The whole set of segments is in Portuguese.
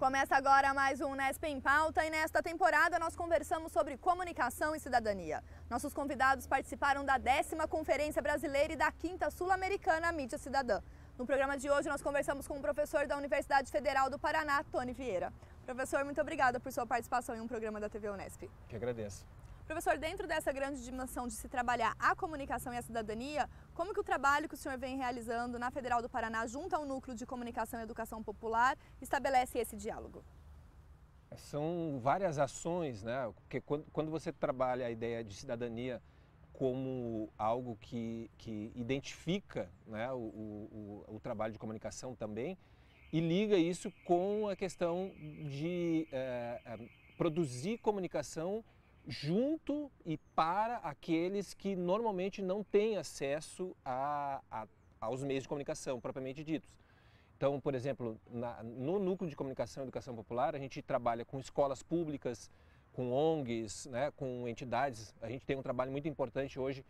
Começa agora mais um Unesp em Pauta e nesta temporada nós conversamos sobre comunicação e cidadania. Nossos convidados participaram da 10ª Conferência Brasileira e da 5ª Sul-Americana Mídia Cidadã. No programa de hoje nós conversamos com o professor da Universidade Federal do Paraná, Tony Vieira. Professor, muito obrigada por sua participação em um programa da TV Unesp. Que agradeço. Professor, dentro dessa grande dimensão de se trabalhar a comunicação e a cidadania, como que o trabalho que o senhor vem realizando na Federal do Paraná junto ao Núcleo de Comunicação e Educação Popular estabelece esse diálogo? São várias ações, né? Porque quando você trabalha a ideia de cidadania como algo que identifica, né, o trabalho de comunicação também e liga isso com a questão de produzir comunicação junto e para aqueles que normalmente não têm acesso aos meios de comunicação propriamente ditos. Então, por exemplo, no Núcleo de Comunicação e Educação Popular, a gente trabalha com escolas públicas, com ONGs, né, com entidades. A gente tem um trabalho muito importante hoje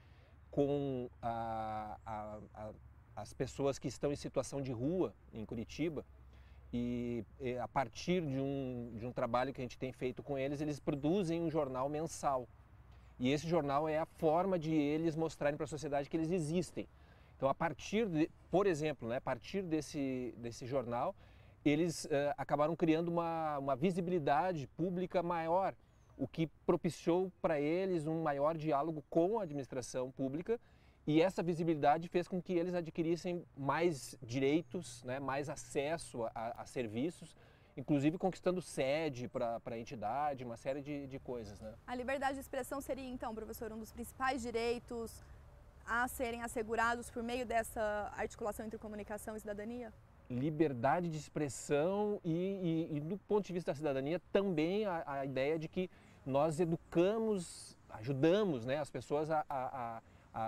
com as pessoas que estão em situação de rua em Curitiba. E a partir de um trabalho que a gente tem feito com eles, eles produzem um jornal mensal. E esse jornal é a forma de eles mostrarem para a sociedade que eles existem. Então, a partir por exemplo, né, a partir desse jornal, eles acabaram criando uma visibilidade pública maior, o que propiciou para eles um maior diálogo com a administração pública. E essa visibilidade fez com que eles adquirissem mais direitos, né, mais acesso a serviços, inclusive conquistando sede para a entidade, uma série de coisas, né? A liberdade de expressão seria, então, professor, um dos principais direitos a serem assegurados por meio dessa articulação entre comunicação e cidadania? Liberdade de expressão e do ponto de vista da cidadania, também a ideia de que nós educamos, ajudamos, né, as pessoas a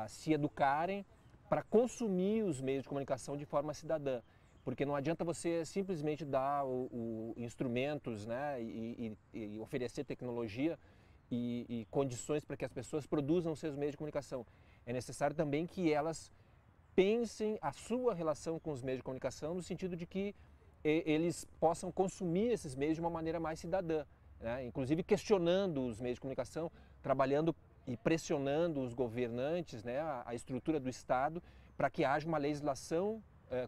se educarem para consumir os meios de comunicação de forma cidadã. Porque não adianta você simplesmente dar instrumentos, né, e oferecer tecnologia e condições para que as pessoas produzam seus meios de comunicação. É necessário também que elas pensem a sua relação com os meios de comunicação no sentido de que eles possam consumir esses meios de uma maneira mais cidadã, né? Inclusive questionando os meios de comunicação, trabalhando e pressionando os governantes, né, a estrutura do Estado, para que haja uma legislação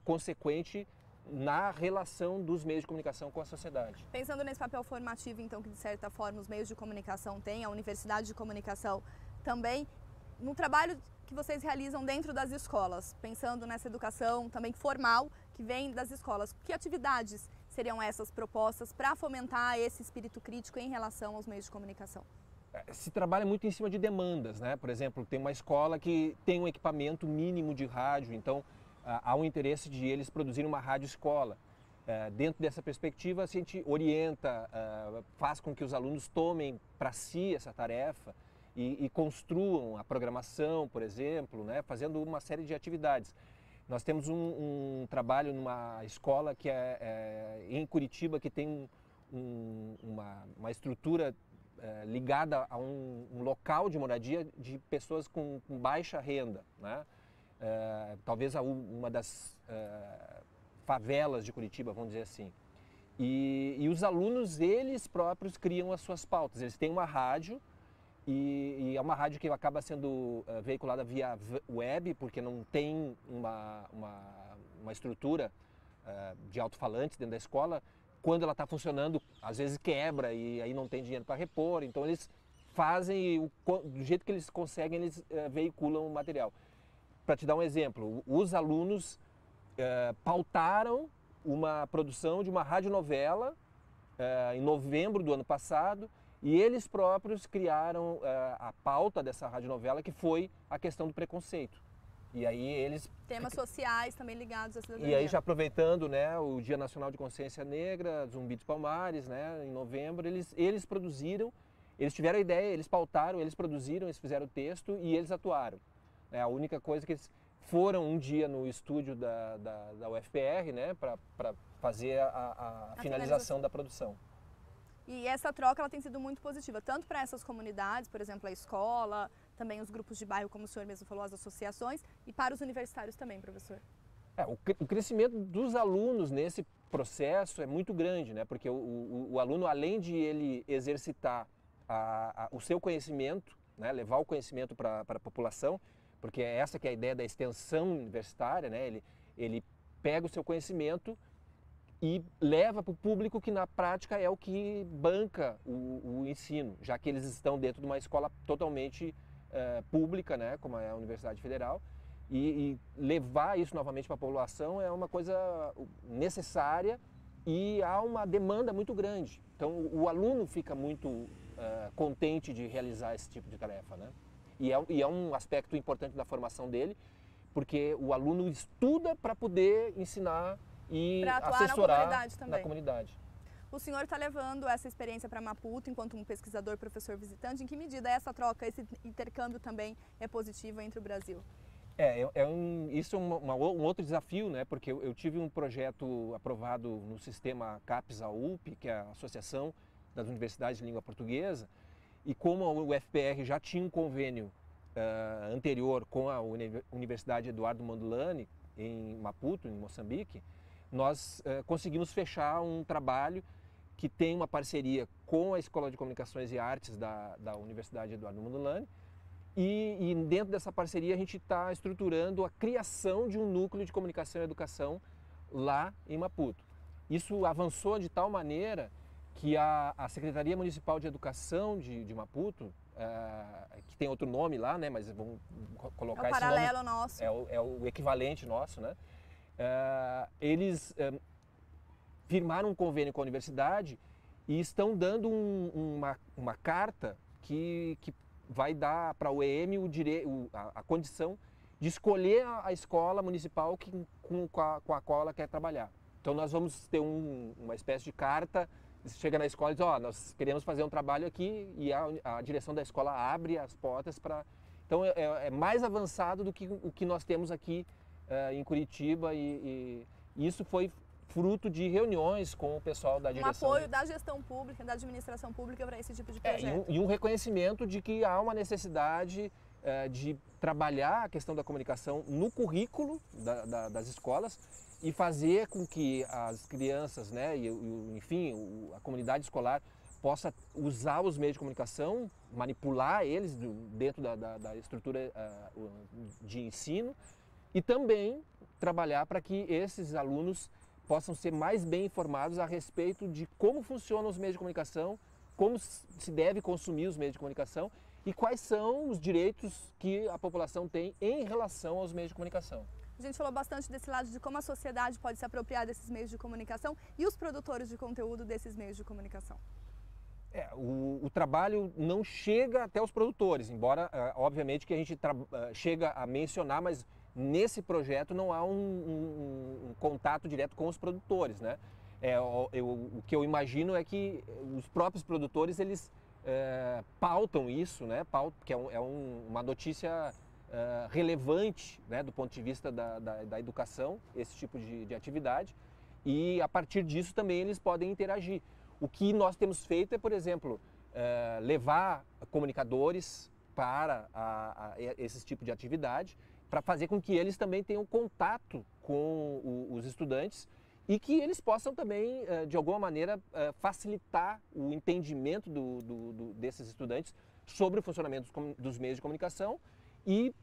consequente na relação dos meios de comunicação com a sociedade. Pensando nesse papel formativo, então, que de certa forma os meios de comunicação têm, a Universidade de Comunicação também, no trabalho que vocês realizam dentro das escolas, pensando nessa educação também formal que vem das escolas, que atividades seriam essas propostas para fomentar esse espírito crítico em relação aos meios de comunicação? Se trabalha muito em cima de demandas, né? Por exemplo, tem uma escola que tem um equipamento mínimo de rádio, então há um interesse de eles produzirem uma rádio escola. Dentro dessa perspectiva, a gente orienta, faz com que os alunos tomem para si essa tarefa e construam a programação, por exemplo, né? Fazendo uma série de atividades. Nós temos um trabalho numa escola que em Curitiba, que tem uma estrutura ligada a um local de moradia de pessoas com baixa renda, né? Talvez uma das favelas de Curitiba, vamos dizer assim. E os alunos, eles próprios criam as suas pautas. Eles têm uma rádio e é uma rádio que acaba sendo veiculada via web, porque não tem uma estrutura de alto-falantes dentro da escola. Quando ela está funcionando, às vezes quebra e aí não tem dinheiro para repor. Então eles fazem, do jeito que eles conseguem, eles veiculam o material. Para te dar um exemplo, os alunos pautaram uma produção de uma radionovela em novembro do ano passado e eles próprios criaram a pauta dessa radionovela, que foi a questão do preconceito. E aí eles... Temas sociais também ligados à cidadania. E aí, já aproveitando, né, o Dia Nacional de Consciência Negra, Zumbi dos Palmares, né, em novembro, eles produziram, eles tiveram a ideia, eles pautaram, eles produziram, eles fizeram o texto e eles atuaram. A única coisa que eles foram um dia no estúdio da UFPR, né, para fazer a finalização da produção. E essa troca ela tem sido muito positiva, tanto para essas comunidades, por exemplo, a escola, também os grupos de bairro, como o senhor mesmo falou, as associações, e para os universitários também, professor. O crescimento dos alunos nesse processo é muito grande, né? Porque o aluno, além de ele exercitar o seu conhecimento, né? Levar o conhecimento para a população, porque é essa que é a ideia da extensão universitária, né? Ele pega o seu conhecimento e leva para o público, que na prática é o que banca o ensino, já que eles estão dentro de uma escola totalmente pública, né? Como é a Universidade Federal. E levar isso novamente para a população é uma coisa necessária e há uma demanda muito grande. Então o aluno fica muito contente de realizar esse tipo de tarefa, né? E é um aspecto importante da formação dele, porque o aluno estuda para poder ensinar e assessorar na comunidade. O senhor está levando essa experiência para Maputo enquanto um pesquisador, professor visitante. Em que medida essa troca, esse intercâmbio também é positivo entre o Brasil? Isso é um outro desafio, né? Porque eu tive um projeto aprovado no sistema CAPES-AUP, que é a Associação das Universidades de Língua Portuguesa, e como a UFPR já tinha um convênio anterior com a Universidade Eduardo Mondlane, em Maputo, em Moçambique, nós conseguimos fechar um trabalho que tem uma parceria com a Escola de Comunicações e Artes da Universidade Eduardo Mondlane. E dentro dessa parceria a gente está estruturando a criação de um núcleo de comunicação e educação lá em Maputo. Isso avançou de tal maneira que a Secretaria Municipal de Educação de Maputo, que tem outro nome lá, né, mas vamos colocar esse nome. É o paralelo nosso. É o equivalente nosso, né? Eles firmaram um convênio com a universidade e estão dando uma carta que vai dar para o EM a condição de escolher a escola municipal com a qual ela quer trabalhar. Então nós vamos ter uma espécie de carta, você chega na escola e diz, nós queremos fazer um trabalho aqui, e a direção da escola abre as portas para... Então é mais avançado do que o que nós temos aqui em Curitiba, e isso foi fruto de reuniões com o pessoal da direção. Um apoio da gestão pública, da administração pública para esse tipo de projeto. E um reconhecimento de que há uma necessidade de trabalhar a questão da comunicação no currículo das escolas e fazer com que as crianças, né, enfim, a comunidade escolar possa usar os meios de comunicação, manipular eles dentro da estrutura de ensino, e também trabalhar para que esses alunos possam ser mais bem informados a respeito de como funcionam os meios de comunicação, como se deve consumir os meios de comunicação e quais são os direitos que a população tem em relação aos meios de comunicação. A gente falou bastante desse lado de como a sociedade pode se apropriar desses meios de comunicação e os produtores de conteúdo desses meios de comunicação. O trabalho não chega até os produtores, embora, obviamente, que a gente chega a mencionar, mas nesse projeto não há um contato direto com os produtores, né? O que eu imagino é que os próprios produtores, eles pautam isso, né? Que é uma notícia relevante, né? Do ponto de vista da educação, esse tipo de atividade, e a partir disso também eles podem interagir. O que nós temos feito é, por exemplo, levar comunicadores para esse tipo de atividade, para fazer com que eles também tenham contato com os estudantes e que eles possam também, de alguma maneira, facilitar o entendimento desses estudantes sobre o funcionamento dos meios de comunicação e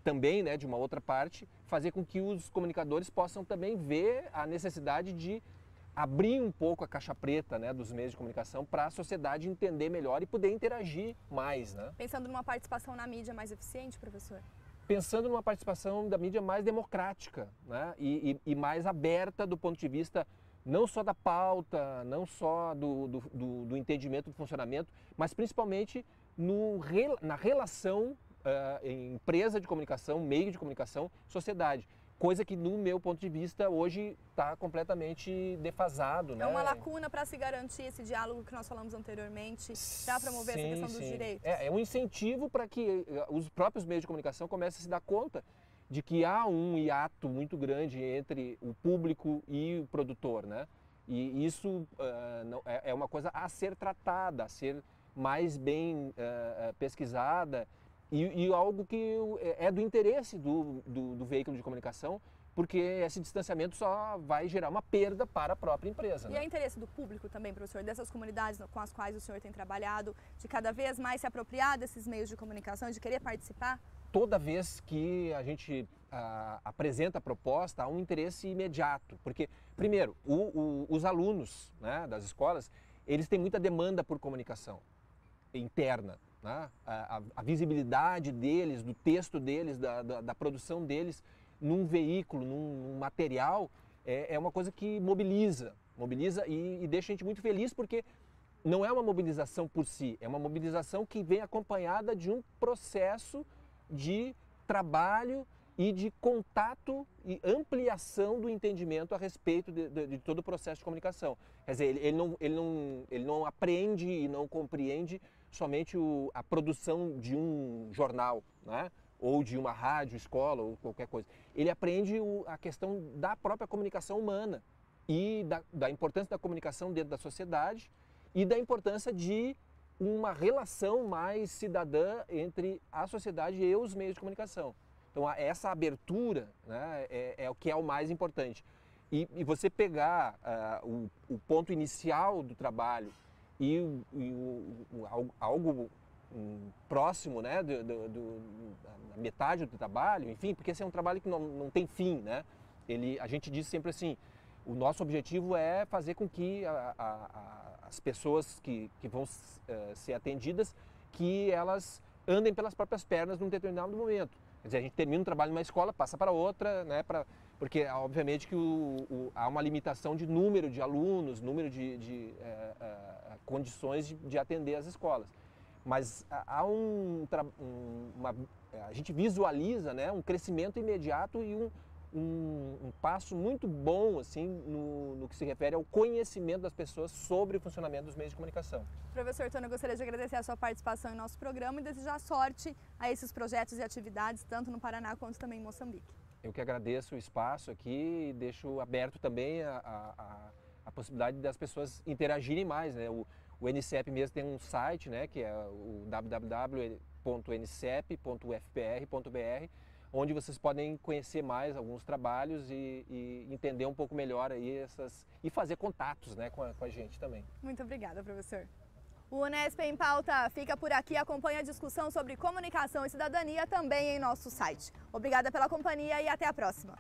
também, né, de uma outra parte, fazer com que os comunicadores possam também ver a necessidade de abrir um pouco a caixa preta, né, dos meios de comunicação para a sociedade entender melhor e poder interagir mais, né? Pensando numa participação na mídia mais eficiente, professor? Pensando numa participação da mídia mais democrática, né, e mais aberta do ponto de vista não só da pauta, não só do entendimento do funcionamento, mas principalmente na relação empresa de comunicação, meio de comunicação, sociedade. Coisa que, no meu ponto de vista, hoje está completamente defasado, né? É uma lacuna para se garantir esse diálogo que nós falamos anteriormente, para promover essa questão dos direitos. É um incentivo para que os próprios meios de comunicação comecem a se dar conta de que há um hiato muito grande entre o público e o produtor, né? E isso é uma coisa a ser tratada, a ser mais bem pesquisada, e algo que é do interesse do veículo de comunicação porque esse distanciamento só vai gerar uma perda para a própria empresa. E é interesse do público também, professor, dessas comunidades com as quais o senhor tem trabalhado, de cada vez mais se apropriar desses meios de comunicação, de querer participar? Toda vez que a gente apresenta a proposta, há um interesse imediato, porque, primeiro, os alunos, né, das escolas, eles têm muita demanda por comunicação interna, né? A visibilidade deles, do texto deles, da produção deles num veículo, num material, é uma coisa que mobiliza e deixa a gente muito feliz, porque não é uma mobilização por si, é uma mobilização que vem acompanhada de um processo de trabalho e de contato e ampliação do entendimento a respeito de todo o processo de comunicação. Quer dizer, ele não apreende e não compreende somente a produção de um jornal, né? Ou de uma rádio, escola, ou qualquer coisa. Ele aprende a questão da própria comunicação humana e da importância da comunicação dentro da sociedade e da importância de uma relação mais cidadã entre a sociedade e os meios de comunicação. Então, essa abertura, né, é o que é o mais importante. E você pegar o ponto inicial do trabalho e algo próximo, né, da metade do trabalho, enfim, porque esse é um trabalho que não tem fim, né? A gente diz sempre assim, o nosso objetivo é fazer com que as pessoas que vão ser atendidas, que elas andem pelas próprias pernas num determinado momento. Quer dizer, a gente termina um trabalho numa escola, passa para outra, né, porque obviamente que há uma limitação de número de alunos, número de condições de atender as escolas. Mas há a gente visualiza, né, um crescimento imediato e um passo muito bom assim, no que se refere ao conhecimento das pessoas sobre o funcionamento dos meios de comunicação. Professor Tony, eu gostaria de agradecer a sua participação em nosso programa e desejar sorte a esses projetos e atividades, tanto no Paraná quanto também em Moçambique. Eu que agradeço o espaço aqui e deixo aberto também a possibilidade das pessoas interagirem mais, né? O NCEP mesmo tem um site, né, que é o www.ncep.ufpr.br, onde vocês podem conhecer mais alguns trabalhos e entender um pouco melhor aí e fazer contatos, né, com a gente também. Muito obrigada, professor. O Unesp em Pauta fica por aqui. Acompanhe a discussão sobre comunicação e cidadania também em nosso site. Obrigada pela companhia e até a próxima.